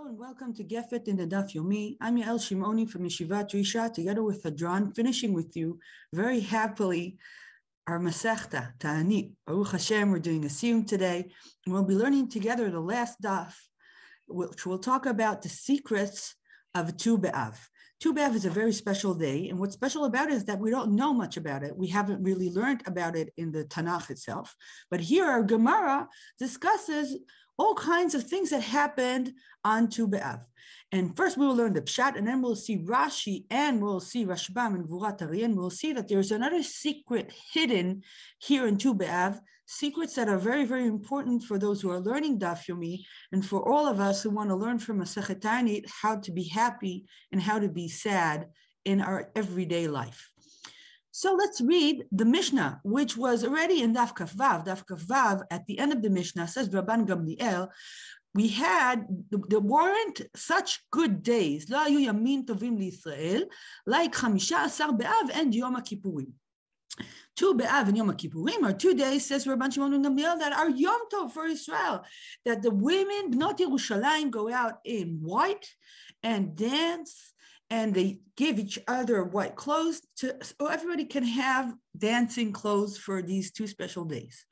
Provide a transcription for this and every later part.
and welcome to Gefet in the Daf Yomi. I'm Yael Shimoni from Yeshivat Risha, together with Hadron, finishing with you very happily our Masechet, Taanit. Baruch Hashem, we're doing a Siyum today, and we'll be learning together the last daf, which will talk about the secrets of Tu B'Av. Tu B'Av is a very special day, and what's special about it is that we don't know much about it. We haven't really learned about it in the Tanakh itself. But here our Gemara discusses all kinds of things that happened on Tu B'Av. And first we will learn the Pshat, and then we'll see Rashi, and we'll see Rashbam and Gvurat Ari, and we'll see that there's another secret hidden here in Tu B'Av, secrets that are very, very important for those who are learning Daf Yomi, and for all of us who want to learn from Masechet Taanit how to be happy and how to be sad in our everyday life. So let's read the Mishnah, which was already in Daf Kaf Vav. Daf Kaf Vav, at the end of the Mishnah, says Rabban Gamliel, there weren't such good days, לא היו ימים טובים לישראל, like 15 באב and Yom HaKippurim. Tu B'Av and Yom HaKippurim are 2 days, says Rabban Shimon ben Gamliel, that are Yom Tov for Israel, that the women, Bnot Yerushalayim, go out in white and dance, and they give each other white clothes so everybody can have dancing clothes for these 2 special days.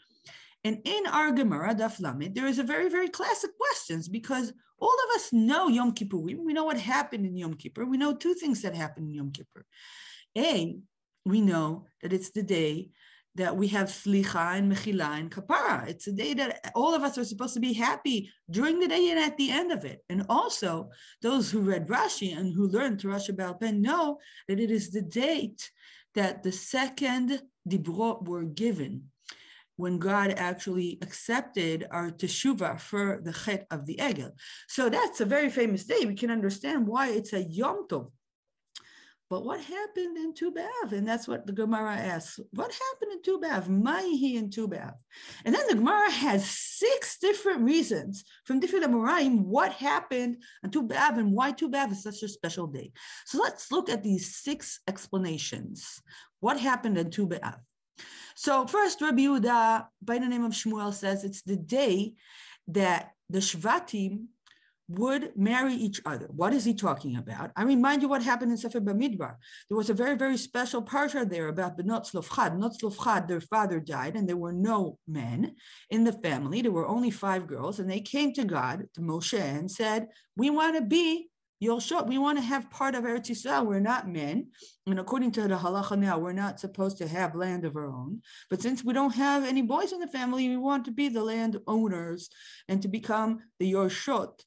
And in our Gemara, Daf Lamed, there is a very, very classic questions, because all of us know Yom Kippurim. We know what happened in Yom Kippur. We know 2 things that happened in Yom Kippur. A, we know that it's the day that we have Slicha and Mechila and Kapara. It's a day that all of us are supposed to be happy during the day and at the end of it. And also, those who read Rashi and who learned Rashi Baal Peh know that it is the date that the second Dibrot were given, when God actually accepted our teshuvah for the chet of the Egel. So that's a very famous day. We can understand why it's a Yom Tov. But what happened in Tu B'Av? And that's what the Gemara asks. What happened in Tu B'Av? Ma'ihi in Tu B'Av. And then the Gemara has 6 different reasons from different Amoraim what happened on Tu B'Av and why Tu B'Av is such a special day. So let's look at these 6 explanations. What happened in Tu B'Av? So first, Rabbi Yehuda, by the name of Shmuel, says it's the day that the Shvatim would marry each other. What is he talking about? I remind you what happened in Sefer Bamidbar. There was a very, very special parsha there about Benot Tzlofchad. Benot Tzlofchad, their father died, and there were no men in the family. There were only 5 girls, and they came to God, to Moshe, and said, we want to be Yoshot. We want to have part of Eretz Yisrael. We're not men. And according to the halacha now, we're not supposed to have land of our own. But since we don't have any boys in the family, we want to be the land owners and to become the Yoshot,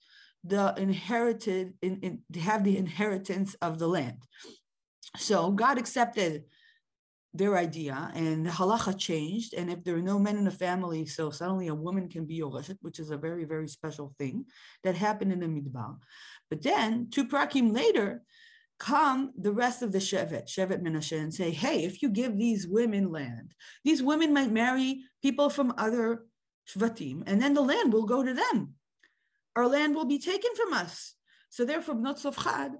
the inherited, to have the inheritance of the land. So God accepted their idea, and the halacha changed. And if there are no men in the family, so suddenly a woman can be Yoreshet, which is a very, very special thing that happened in the Midbar. But then 2 prakim later, come the rest of the Shevet Menashe, and say, hey, if you give these women land, these women might marry people from other Shvatim, and then the land will go to them. Our land will be taken from us. So therefore, Bnot Tzlofchad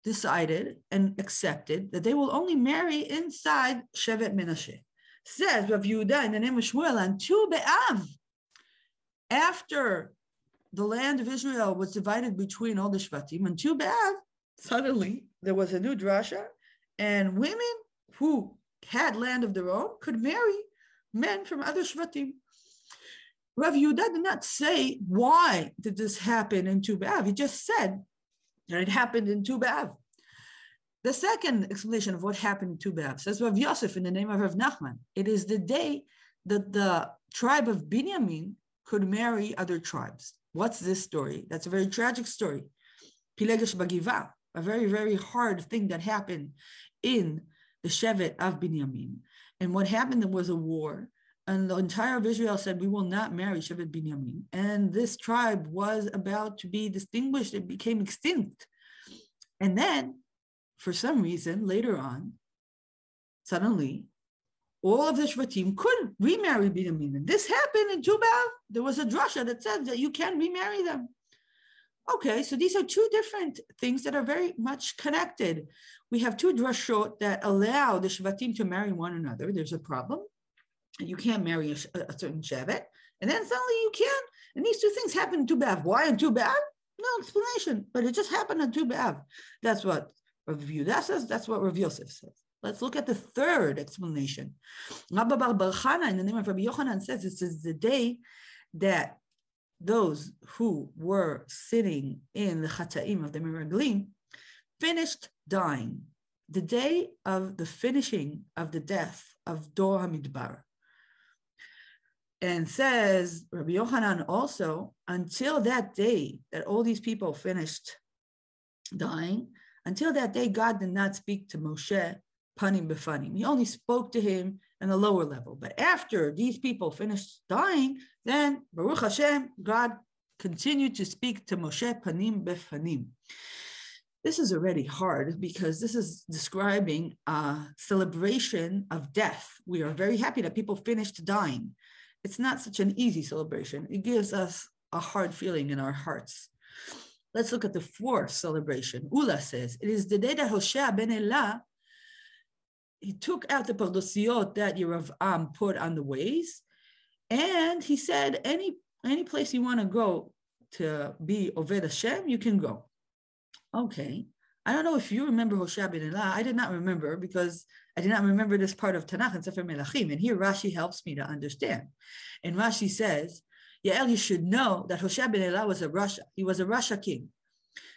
decided and accepted that they will only marry inside Shevet Menashe. Says Rav Yehuda in the name of Shmuel, on Tu B'Av, after the land of Israel was divided between all the Shvatim, on Tu B'Av, suddenly there was a new drasha, and women who had land of their own could marry men from other Shvatim. Rav Yehuda did not say why did this happen in Tu B'Av. He just said that it happened in Tu B'Av. The second explanation of what happened in Tu B'Av says Rav Yosef in the name of Rav Nachman. It is the day that the tribe of Binyamin could marry other tribes. What's this story? That's a very tragic story. Pilegesh Bagiva, a very, very hard thing that happened in the Shevet of Binyamin. And what happened, there was a war. And the entire of Israel said, we will not marry Shevet Binyamin. And this tribe was about to be distinguished. It became extinct. And then, for some reason, later on, suddenly, all of the Shvatim could remarry Binyamin. And this happened in Tu B'Av. There was a drasha that said that you can remarry them. Okay, so these are 2 different things that are very much connected. We have 2 drashot that allow the Shvatim to marry one another. There's a problem. You can't marry a certain Shevet, and then suddenly you can. And these 2 things happen in Tu B'Av. Why in Tu B'Av? No explanation, but it just happened on Tu B'Av. That's what Rav Yehuda says. That's what Rav Yosef says. Let's look at the third explanation. Rabbi Bar Bar Chana, in the name of Rabbi Yochanan, says this is the day that those who were sitting in the Chataim of the Meraglim finished dying. The day of the finishing of the death of Dor HaMidbar. And says Rabbi Yochanan also, until that day that all these people finished dying, until that day, God did not speak to Moshe panim b'fanim. He only spoke to him on a lower level. But after these people finished dying, then Baruch Hashem, God continued to speak to Moshe panim b'fanim. This is already hard because this is describing a celebration of death. We are very happy that people finished dying. It's not such an easy celebration. It gives us a hard feeling in our hearts. Let's look at the fourth celebration. Ula says, it is the day that Hoshea ben Elah, he took out the pardosiot that Yeravam put on the ways, and he said, any place you want to go to be Oved Hashem, you can go. Okay. I don't know if you remember Hoshea ben Elah. I did not remember because I did not remember this part of Tanakh and Sefer Melachim. And here Rashi helps me to understand. And Rashi says, Yael, you should know that Hoshea ben Elah was a Rasha. He was a Rasha king.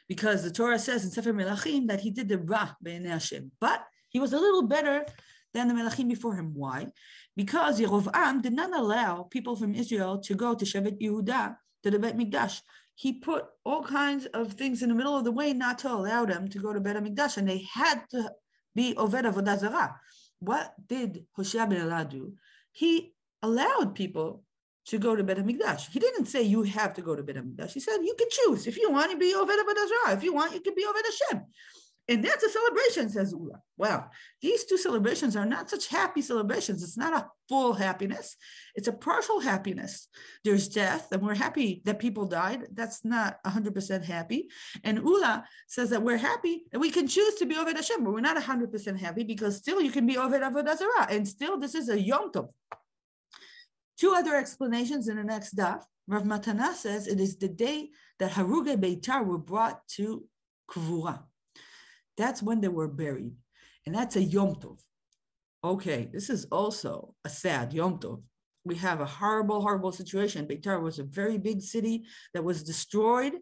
Because the Torah says in Sefer Melachim that he did the Ra be'enei Hashem. But he was a little better than the Melachim before him. Why? Because Yerovam did not allow people from Israel to go to Shevet Yehuda, to the Beit Mikdash. He put all kinds of things in the middle of the way not to allow them to go to Beit HaMikdash, and they had to be Oved Avodah Zarah. What did Hoshea ben Elah do? He allowed people to go to Beit HaMikdash. He didn't say you have to go to Beit HaMikdash. He said you can choose. If you want, you be Oved Avodah Zarah. If you want, you can be Oved Hashem. And that's a celebration, says Ula. Wow, these two celebrations are not such happy celebrations. It's not a full happiness. It's a partial happiness. There's death, and we're happy that people died. That's not 100% happy. And Ula says that we're happy that we can choose to be Oved Hashem, but we're not 100% happy because still you can be Oved Avodah Zarah, and still this is a Yom Tov. Two other explanations in the next daf. Rav Matana says it is the day that Haruge Beitar were brought to Kvura. That's when they were buried. And that's a Yom Tov. Okay, this is also a sad Yom Tov. We have a horrible, horrible situation. Beitar was a very big city that was destroyed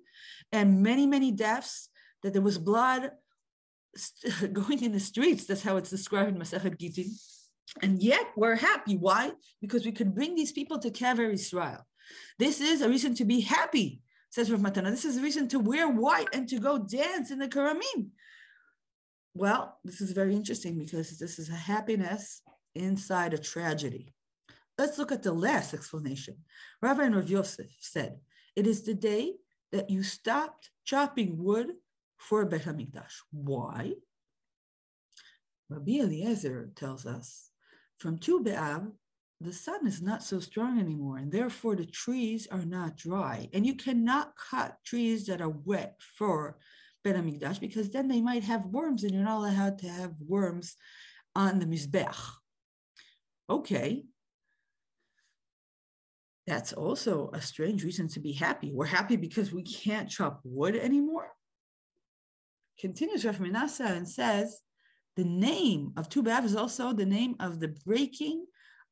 and many, many deaths, that there was blood going in the streets. That's how it's described in Masechet Gittin. And yet we're happy. Why? Because we could bring these people to Kever Yisrael. This is a reason to be happy, says Rav Matana. This is a reason to wear white and to go dance in the Karamim. Well, this is very interesting because this is a happiness inside a tragedy. Let's look at the last explanation. Rabbi and Rav Yosef said, it is the day that you stopped chopping wood for Beit HaMikdash. Why? Rabbi Eliezer tells us, from Tu B'Av, the sun is not so strong anymore, and therefore the trees are not dry. And you cannot cut trees that are wet for Beit HaMikdash, because then they might have worms, and you're not allowed to have worms on the Mizbech. Okay. That's also a strange reason to be happy. We're happy because we can't chop wood anymore. Continues Rav Menashe and says, the name of Tu B'Av is also the name of the breaking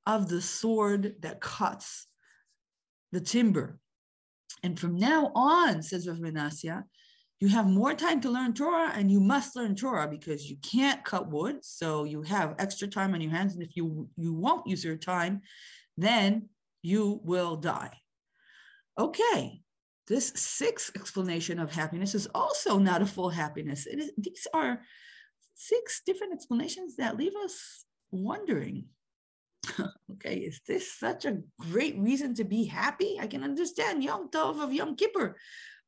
of the sword that cuts the timber. And from now on, says Rav Menashe, you have more time to learn Torah, and you must learn Torah because you can't cut wood. So you have extra time on your hands. And if you won't use your time, then you will die. Okay, this sixth explanation of happiness is also not a full happiness. These are 6 different explanations that leave us wondering, okay, is this such a great reason to be happy? I can understand Yom Tov of Yom Kippur,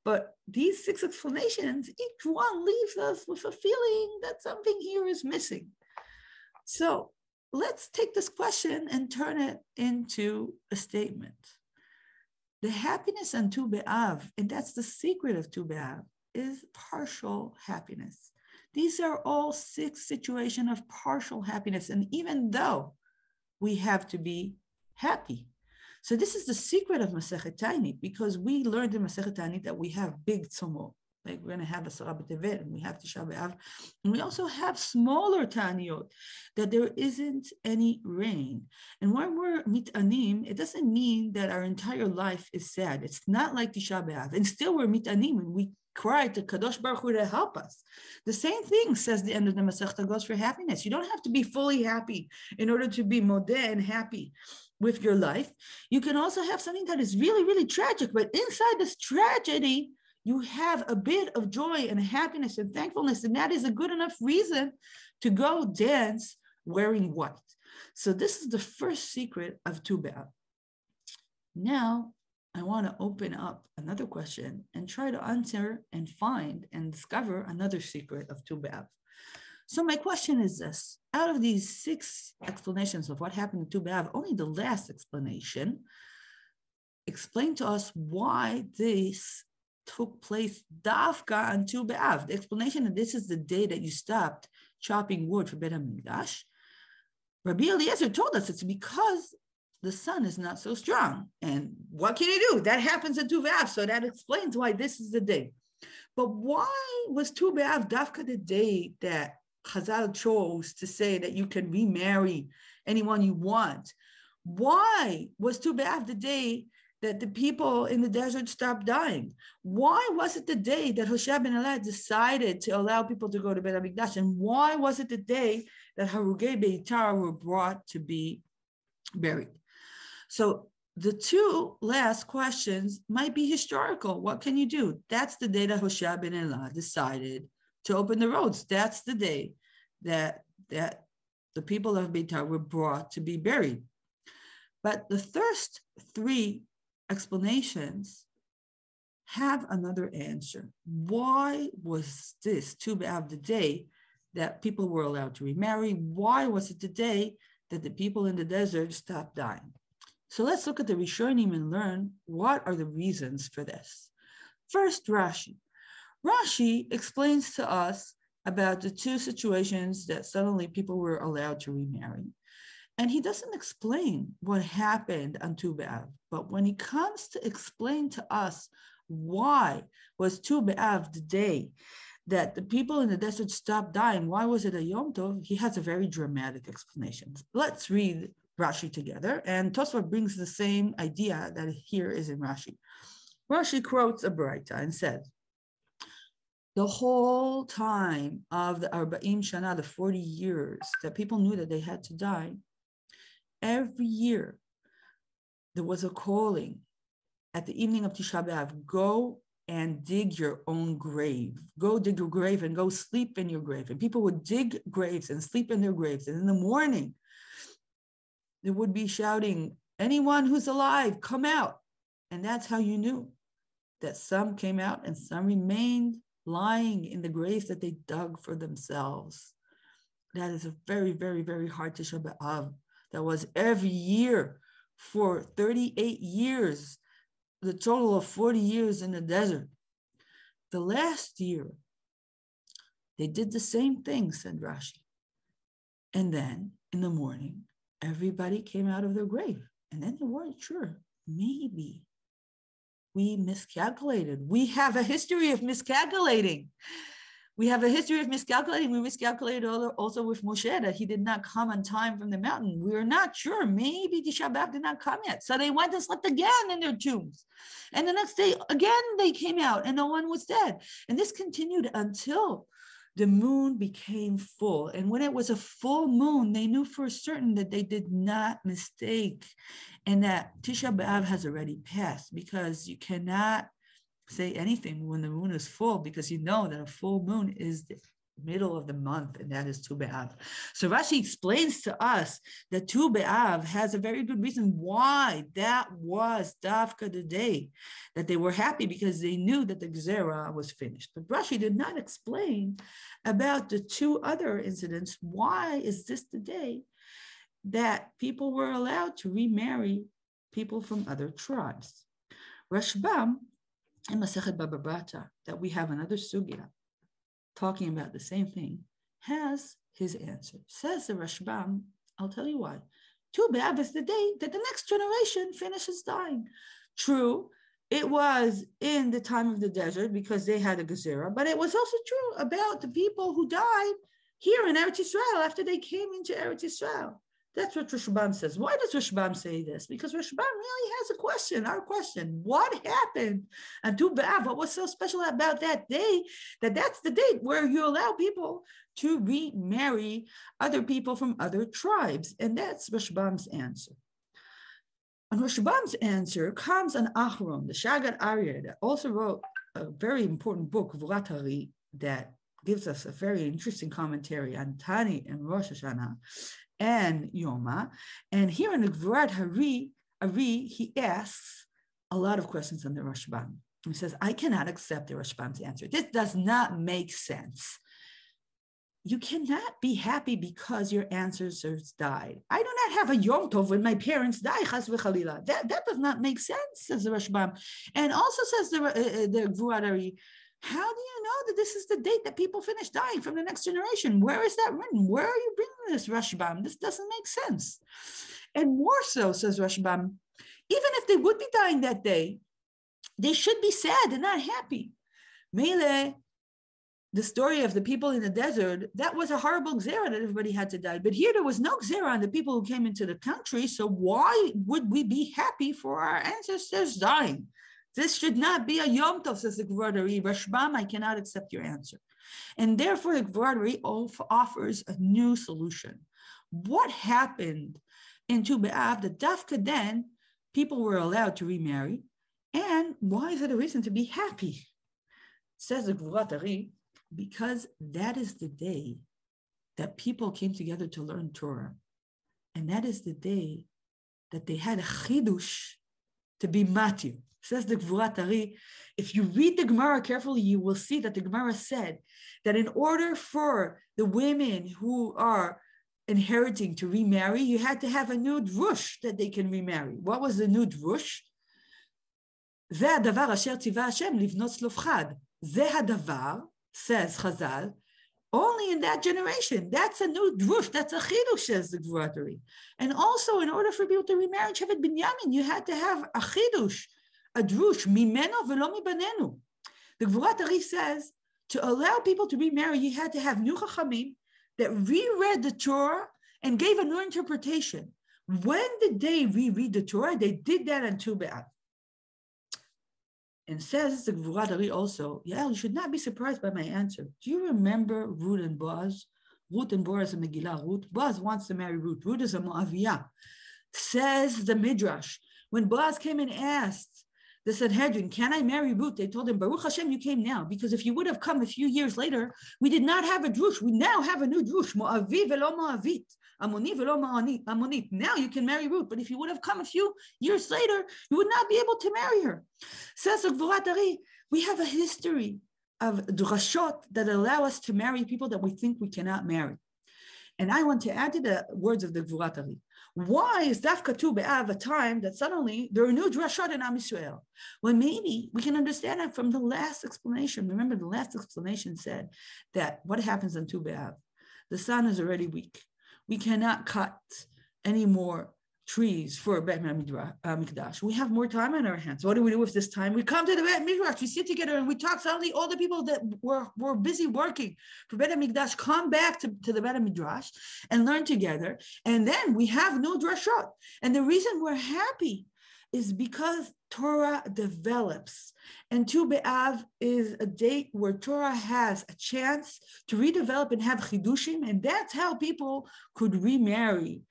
but these 6 explanations, each one leaves us with a feeling that something here is missing. So let's take this question and turn it into a statement. The happiness on Tu B'Av, and that's the secret of Tu B'Av, is partial happiness. These are all 6 situations of partial happiness. And even though we have to be happy. So this is the secret of Masechet Taanit, because we learned in Masechet Taanit that we have big tzomot, like we're going to have a Asara B'Tevet, and we have Tisha B'Av, and we also have smaller Taaniot, that there isn't any rain. And when we're mitanim, it doesn't mean that our entire life is sad. It's not like Tisha B'Av, and still we're mitanim, and we cry to Kadosh Baruch Hu to help us. The same thing, says the end of the Masechta, goes for happiness. You don't have to be fully happy in order to be modeh and happy with your life. You can also have something that is really, really tragic, but inside this tragedy, you have a bit of joy and happiness and thankfulness, and that is a good enough reason to go dance wearing white. So this is the first secret of Tu B'Av. Now, I want to open up another question and try to answer and find and discover another secret of Tu B'Av. So my question is this: out of these 6 explanations of what happened in Tu B'Av, only the last explanation explained to us why this took place dafka on Tu B'Av. The explanation that this is the day that you stopped chopping wood for Beit HaMikdash. Rabbi Eliezer told us it's because the sun is not so strong. And what can you do? That happens at Tu B'Av, so that explains why this is the day. But why was Tu B'Av dafka the day that Chazal chose to say that you can remarry anyone you want? Why was Tu B'Av the day that the people in the desert stopped dying? Why was it the day that Hoshea ben Elah decided to allow people to go to Beit HaMikdash? And why was it the day that Harugei Beitar were brought to be buried? So the 2 last questions might be historical. What can you do? That's the day that Hoshea ben Elah decided to open the roads. That's the day that the people of Beitar were brought to be buried. But the first 3 explanations have another answer. Why was this Tu B'Av the day that people were allowed to remarry? Why was it the day that the people in the desert stopped dying? So let's look at the Rishonim and learn what are the reasons for this. First, Rashi. Rashi explains to us about the 2 situations that suddenly people were allowed to remarry. And he doesn't explain what happened on Tu B'Av. But when he comes to explain to us why was Tu B'Av the day that the people in the desert stopped dying, why was it a Yom Tov, he has a very dramatic explanation. Let's read Rashi together. And Tosfot brings the same idea that here is in Rashi. Rashi quotes a Braita and says, the whole time of the Arba'im Shana, the 40 years that people knew that they had to die, every year there was a calling at the evening of Tisha B'Av, go and dig your own grave. Go dig your grave and go sleep in your grave. And people would dig graves and sleep in their graves. And in the morning, they would be shouting, anyone who's alive, come out. And that's how you knew that some came out and some remained lying in the graves that they dug for themselves. That is a very, very, very hard Tisha B'Av. That was every year for 38 years, the total of 40 years in the desert. The last year, they did the same thing, said Rashi. And then in the morning, everybody came out of their grave. And then they weren't sure. Maybe we miscalculated. We have a history of miscalculating. We miscalculated also with Moshe, that he did not come on time from the mountain. We are not sure. Maybe Tisha B'Av did not come yet. So they went and slept again in their tombs. And the next day, again, they came out and no one was dead. And this continued until the moon became full. And when it was a full moon, they knew for certain that they did not mistake and that Tisha B'Av has already passed, because you cannot say anything when the moon is full, because you know that a full moon is the middle of the month, and that is Tu B'Av. So Rashi explains to us that Tu B'Av has a very good reason why that was Dafka the day that they were happy, because they knew that the Gezerah was finished. But Rashi did not explain about the 2 other incidents. Why is this the day that people were allowed to remarry people from other tribes? Rashbam in Masechet Baba Batra, that we have another sugya talking about the same thing, has his answer. Says the Rashbam, I'll tell you why. Tu B'Av is the day that the next generation finishes dying. True, it was in the time of the desert because they had a gezerah, but it was also true about the people who died here in Eretz Yisrael after they came into Eretz Yisrael. That's what Rashbam says. Why does Rashbam say this? Because Rashbam really has a question, our question. What happened on Tu B'Av? What was so special about that day? That's the date where you allow people to remarry other people from other tribes. And that's Rashbam's answer. And Rashbam's answer comes on Aharon, the Shagat Aryeh, that also wrote a very important book, Gvurat Hari, that gives us a very interesting commentary on Taanit and Rosh Hashanah and Yoma. And here in the Gvurat Hari, he asks a lot of questions on the Rashbam. He says, I cannot accept the Rashbam's answer. This does not make sense. You cannot be happy because your ancestors died. I do not have a Yom Tov when my parents die, chas v'chalila. That does not make sense, says the Rashbam. And also says the Gvurat Hari, how do you know that this is the date that people finish dying from the next generation? Where is that written? Where are you bringing this, Rashbam? This doesn't make sense. And more so, says Rashbam, even if they would be dying that day, they should be sad and not happy. Mele, the story of the people in the desert, that was a horrible gzera that everybody had to die. But here there was no gzera on the people who came into the country. So why would we be happy for our ancestors dying? This should not be a Yom Tov, says the Gvurat Hari. Rashbam, I cannot accept your answer. And therefore, the Gvurat Hari offers a new solution. What happened in Tu B'Av that Dafka then people were allowed to remarry? And why is it a reason to be happy? Says the Gvurat Hari, because that is the day that people came together to learn Torah. And that is the day that they had a chidush to be matir. Says the Gvurat Hari, if you read the Gemara carefully, you will see that the Gemara said that in order for the women who are inheriting to remarry, you had to have a new drush that they can remarry. What was the new drush? זה הדבר אשר ציווה השם לבנות צלופחד. זה הדבר, says Chazal, only in that generation. That's a new drush. That's a chidush, says the Gvurat Hari. And also, in order for people to remarry Shevet Binyamin, you had to have a chidush, a drush, mimeno velo mibanenu. The Gvurat Hari says, to allow people to remarry, you had to have new chachamim that reread the Torah and gave a new interpretation. When did they reread the Torah? They did that on Tu B'Av. And says the Gvurat Hari also, Yael, you should not be surprised by my answer. Do you remember Ruth and Boaz? Ruth and Boaz in Megillah. Boaz wants to marry Ruth. Ruth is a Moaviyah. Says the Midrash, when Boaz came and asked the Sanhedrin, can I marry Ruth? They told him, Baruch Hashem, you came now. Because if you would have come a few years later, we did not have a drush. We now have a new drush. Moavi velo Moavit. Ammoni velo Ammonit. Now you can marry Ruth. But if you would have come a few years later, you would not be able to marry her. Says the Gvurat Hari, we have a history of drashot that allow us to marry people that we think we cannot marry. And I want to add to the words of the Gvurat Hari. Why is Dafka Tu B'Av a time that suddenly there are new drashot in Am Yisrael? Well, maybe we can understand that from the last explanation. Remember, the last explanation said that what happens on Tu B'Av? The sun is already weak. We cannot cut any more trees for Bet Mikdash. We have more time on our hands. What do we do with this time? We come to the Bet Mikdash, we sit together and we talk. Suddenly all the people that were busy working for Bet Mikdash come back to the Bet Mikdash and learn together. And then we have no drashot. And the reason we're happy is because Torah develops. And Tu B'Av is a date where Torah has a chance to redevelop and have chidushim. And that's how people could remarry,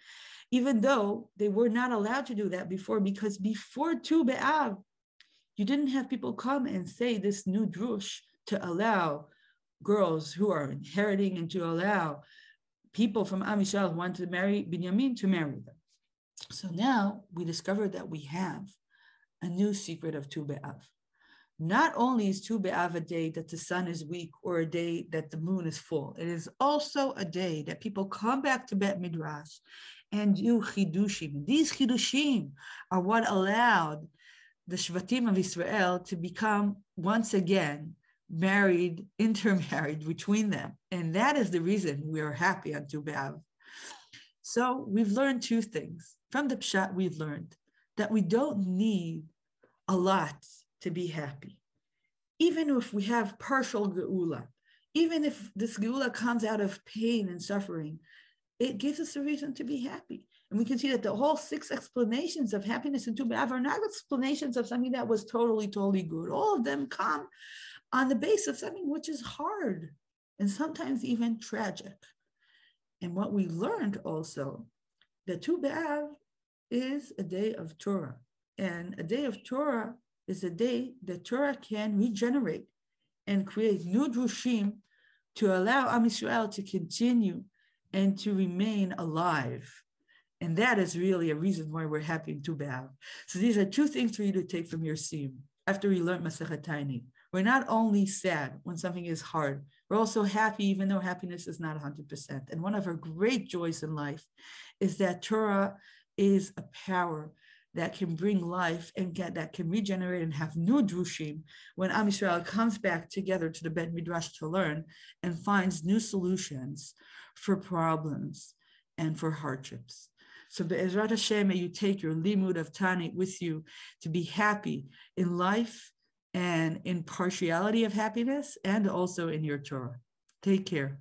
even though they were not allowed to do that before, because before Tu B'Av, you didn't have people come and say this new drush to allow girls who are inheriting and to allow people from Am Yisrael who want to marry Binyamin to marry them. So now we discovered that we have a new secret of Tu B'Av. Not only is Tu B'Av a day that the sun is weak or a day that the moon is full, it is also a day that people come back to Bet Midrash and do chidushim. These chidushim are what allowed the Shvatim of Israel to become once again married, intermarried between them. And that is the reason we are happy on Tu B'Av. So we've learned two things. From the Pshat, we've learned that we don't need a lot to be happy. Even if we have partial geula, even if this geula comes out of pain and suffering, it gives us a reason to be happy. And we can see that the whole 6 explanations of happiness in Tu B'Av are not explanations of something that was totally, totally good. All of them come on the base of something which is hard and sometimes even tragic. And what we learned also, that Tu B'Av is a day of Torah. And a day of Torah is a day that Torah can regenerate and create new drushim to allow Am Yisrael to continue and to remain alive. And that is really a reason why we're happy in Tu B'Av. So these are two things for you to take from your Siyum. After we learned Masechet Taanit, we're not only sad when something is hard, we're also happy even though happiness is not 100%. And one of our great joys in life is that Torah is a power that can bring life and that can regenerate and have new drushim when Am Yisrael comes back together to the Bet Midrash to learn and finds new solutions for problems and for hardships. So Be'ezrat Hashem, may you take your limud of Taanit with you to be happy in life and in partiality of happiness and also in your Torah. Take care.